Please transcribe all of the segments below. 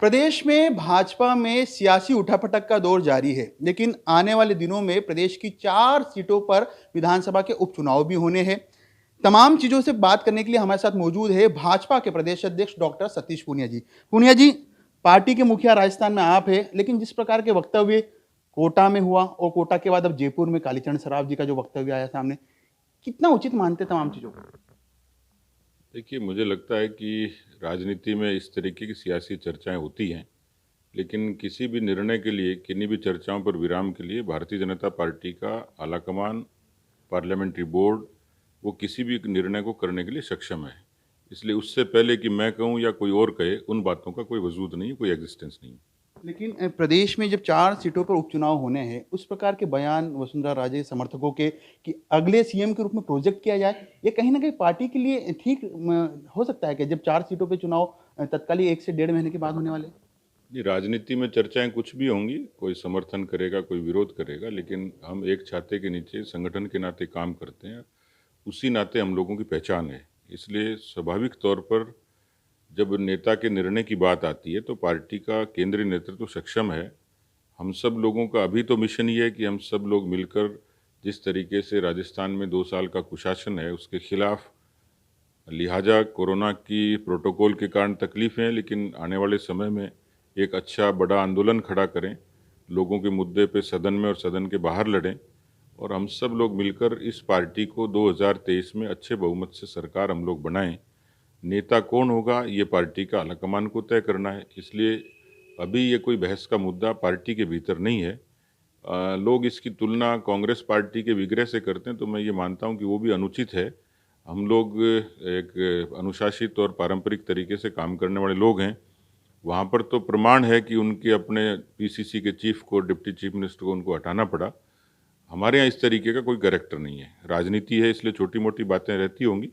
प्रदेश में भाजपा में सियासी उठापटक का दौर जारी है, लेकिन आने वाले दिनों में प्रदेश की 4 सीटों पर विधानसभा के उपचुनाव भी होने हैं। तमाम चीजों से बात करने के लिए हमारे साथ मौजूद है भाजपा के प्रदेश अध्यक्ष डॉक्टर सतीश पूनिया जी। पूनिया जी, पार्टी के मुखिया राजस्थान में आप है, लेकिन जिस प्रकार के वक्तव्य कोटा में हुआ और कोटा के बाद अब जयपुर में कालीचरण सराफ जी का जो वक्तव्य आया सामने, कितना उचित मानते तमाम चीजों को? देखिए, मुझे लगता है कि राजनीति में इस तरीके की सियासी चर्चाएं होती हैं, लेकिन किसी भी निर्णय के लिए, किन्हीं भी चर्चाओं पर विराम के लिए भारतीय जनता पार्टी का आलाकमान, पार्लियामेंट्री बोर्ड, वो किसी भी निर्णय को करने के लिए सक्षम है। इसलिए उससे पहले कि मैं कहूँ या कोई और कहे, उन बातों का कोई वजूद नहीं, कोई एग्जिस्टेंस नहीं। लेकिन प्रदेश में जब 4 सीटों पर उपचुनाव होने हैं, उस प्रकार के बयान वसुंधरा राजे समर्थकों के कि अगले सीएम के रूप में प्रोजेक्ट किया जाए, ये कहीं न कहीं पार्टी के लिए ठीक हो सकता है कि जब 4 सीटों पे चुनाव तत्काल ही 1 से डेढ़ महीने के बाद होने वाले हैं? जी, राजनीति में चर्चाएं कुछ भी होंगी, कोई समर्थन करेगा, कोई विरोध करेगा, लेकिन हम एक छाते के नीचे संगठन के नाते काम करते हैं। उसी नाते हम लोगों की पहचान है। इसलिए स्वाभाविक तौर पर जब नेता के निर्णय की बात आती है तो पार्टी का केंद्रीय नेतृत्व सक्षम है। हम सब लोगों का अभी तो मिशन ये है कि हम सब लोग मिलकर जिस तरीके से राजस्थान में 2 साल का कुशासन है उसके खिलाफ, लिहाजा कोरोना की प्रोटोकॉल के कारण तकलीफ़ें हैं, लेकिन आने वाले समय में एक अच्छा बड़ा आंदोलन खड़ा करें, लोगों के मुद्दे पे सदन में और सदन के बाहर लड़ें और हम सब लोग मिलकर इस पार्टी को 2023 में अच्छे बहुमत से सरकार हम लोग बनाएं। नेता कौन होगा ये पार्टी का आलाकमान को तय करना है, इसलिए अभी ये कोई बहस का मुद्दा पार्टी के भीतर नहीं है। लोग इसकी तुलना कांग्रेस पार्टी के विग्रह से करते हैं, तो मैं ये मानता हूँ कि वो भी अनुचित है। हम लोग एक अनुशासित और पारंपरिक तरीके से काम करने वाले लोग हैं। वहाँ पर तो प्रमाण है कि उनके अपने पीसीसी के चीफ को, डिप्टी चीफ मिनिस्टर को उनको हटाना पड़ा। हमारे यहाँ इस तरीके का कोई कैरेक्टर नहीं है। राजनीति है, इसलिए छोटी मोटी बातें रहती होंगी।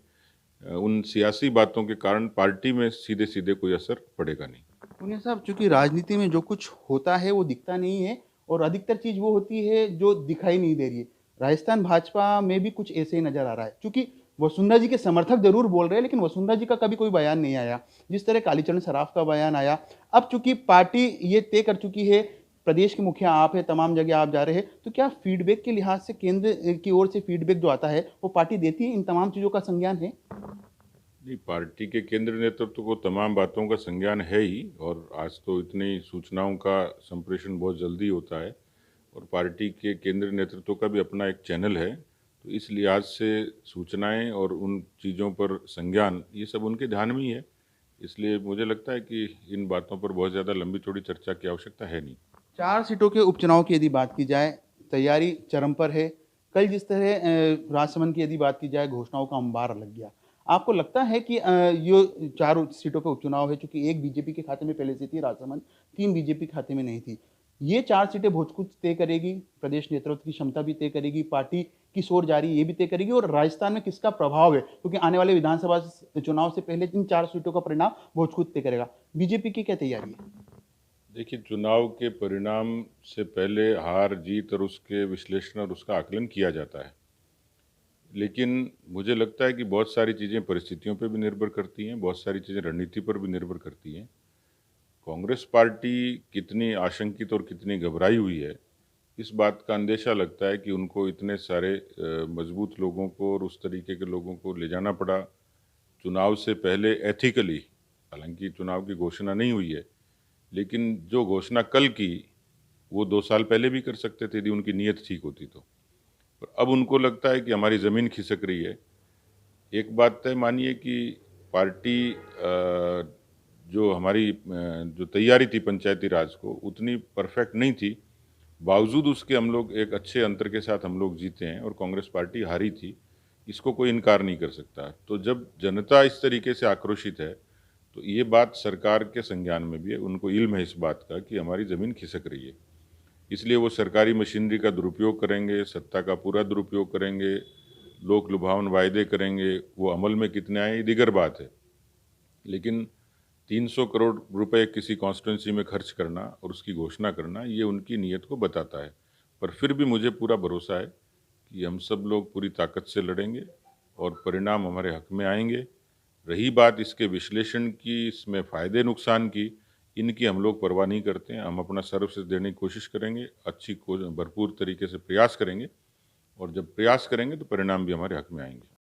उन सियासी बातों के कारण पार्टी में सीधे सीधे कोई असर पड़ेगा नहीं। पूनिया साहब, चूंकि राजनीति में जो कुछ होता है वो दिखता नहीं है और अधिकतर चीज वो होती है जो दिखाई नहीं दे रही है। राजस्थान भाजपा में भी कुछ ऐसे ही नजर आ रहा है, क्योंकि वसुंधरा जी के समर्थक जरूर बोल रहे हैं, लेकिन वसुंधरा जी का कभी कोई बयान नहीं आया। जिस तरह कालीचरण सराफ का बयान आया, अब चूंकि पार्टी ये तय कर चुकी है, प्रदेश के मुखिया आप है, तमाम जगह आप जा रहे हैं, तो क्या फीडबैक के लिहाज से केंद्र की ओर से फीडबैक जो आता है वो पार्टी देती है? इन तमाम चीजों का संज्ञान है? नहीं, पार्टी के केंद्रीय नेतृत्व को तमाम बातों का संज्ञान है ही, और आज तो इतनी सूचनाओं का संप्रेषण बहुत जल्दी होता है और पार्टी के केंद्रीय नेतृत्व का भी अपना एक चैनल है। तो इस लिहाज से सूचनाएं और उन चीज़ों पर संज्ञान ये सब उनके ध्यान में ही है। इसलिए मुझे लगता है कि इन बातों पर बहुत ज़्यादा लंबी चौड़ी चर्चा की आवश्यकता है नहीं। 4 सीटों के उपचुनाव की यदि बात की जाए, तैयारी चरम पर है। कल जिस तरह राजसमंद की यदि बात की जाए, घोषणाओं का अंबार लग गया। आपको लगता है कि ये 4 सीटों का उपचुनाव है, चूँकि 1 बीजेपी के खाते में पहले से थी राजसमंद, 3 बीजेपी के खाते में नहीं थी। ये 4 सीटें बहुत कुछ तय करेगी, प्रदेश नेतृत्व की क्षमता भी तय करेगी, पार्टी की सोर जारी ये भी तय करेगी और राजस्थान में किसका प्रभाव है, क्योंकि आने वाले विधानसभा चुनाव से पहले इन 4 सीटों का परिणाम बहुत कुछ तय करेगा। बीजेपी की क्या तैयारी है? देखिए, चुनाव के परिणाम से पहले हार जीत और उसके विश्लेषण और उसका आकलन किया जाता है, लेकिन मुझे लगता है कि बहुत सारी चीज़ें परिस्थितियों पर भी निर्भर करती हैं, बहुत सारी चीज़ें रणनीति पर भी निर्भर करती हैं। कांग्रेस पार्टी कितनी आशंकित और कितनी घबराई हुई है, इस बात का अंदेशा लगता है कि उनको इतने सारे मजबूत लोगों को और उस तरीके के लोगों को ले जाना पड़ा चुनाव से पहले एथिकली। हालांकि चुनाव की घोषणा नहीं हुई है, लेकिन जो घोषणा कल की वो 2 साल पहले भी कर सकते थे यदि उनकी नीयत ठीक होती तो। पर अब उनको लगता है कि हमारी ज़मीन खिसक रही है। एक बात तय मानिए कि पार्टी जो हमारी जो तैयारी थी पंचायती राज को उतनी परफेक्ट नहीं थी, बावजूद उसके हम लोग एक अच्छे अंतर के साथ हम लोग जीते हैं और कांग्रेस पार्टी हारी थी, इसको कोई इनकार नहीं कर सकता। तो जब जनता इस तरीके से आक्रोशित है तो ये बात सरकार के संज्ञान में भी है, उनको इल्म है इस बात का कि हमारी ज़मीन खिसक रही है। इसलिए वो सरकारी मशीनरी का दुरुपयोग करेंगे, सत्ता का पूरा दुरुपयोग करेंगे, लोक लुभावन वायदे करेंगे, वो अमल में कितने आए ये दीगर बात है। लेकिन 300 करोड़ रुपए किसी कॉन्स्टिट्यूंसी में खर्च करना और उसकी घोषणा करना ये उनकी नीयत को बताता है। पर फिर भी मुझे पूरा भरोसा है कि हम सब लोग पूरी ताकत से लड़ेंगे और परिणाम हमारे हक में आएंगे। रही बात इसके विश्लेषण की, इसमें फ़ायदे नुकसान की, इनकी हम लोग परवाह नहीं करते हैं। हम अपना सर्वश्रेष्ठ देने की कोशिश करेंगे, भरपूर तरीके से प्रयास करेंगे, और जब प्रयास करेंगे तो परिणाम भी हमारे हक में आएंगे।